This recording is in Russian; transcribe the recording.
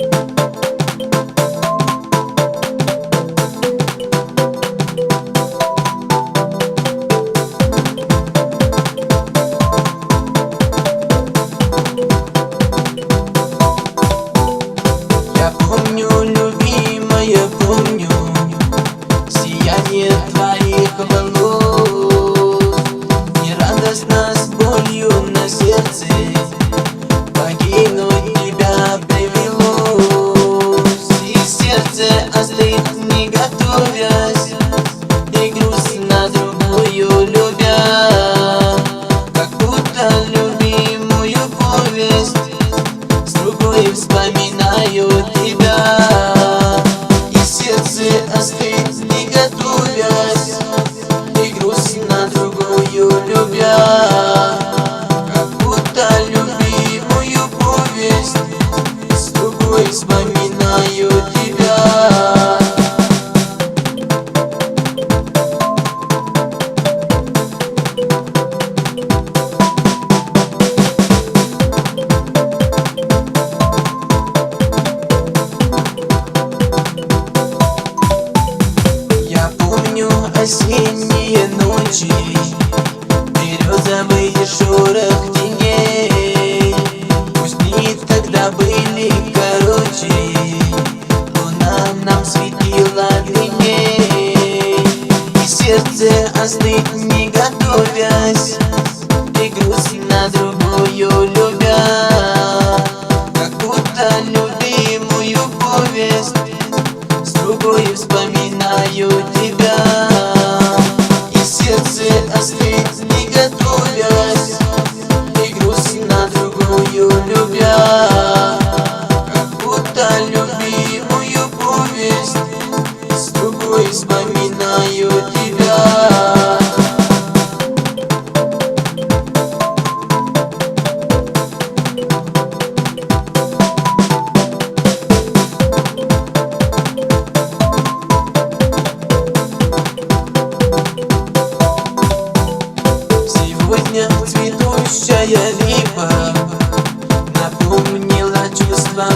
Я помню, любимая, помню сияние твоих волос. Не радостно с болью на сердце покинуть тебя привелось. И сердце остыть не готовясь, и грустно другую любя, как будто любимую повесть с другой вспоминаю тебя. И сердце остыть не готовясь, и грустно другую любя, как будто любимую повесть с другой вспоминаю тебя. Я помню осенние ночи, березовый шорох теней. Пусть дни тогда были короче, луна нам светила длинней. И сердце остыть не готовясь, и грустно другую любя, как будто любимую повесть с другой вспоминаю тебя. И сердце остыть не готовясь, и грустно другую любя, как будто любимую повесть с другой вспоминаю тебя. Сегодня цветущая липа напомнила чувствам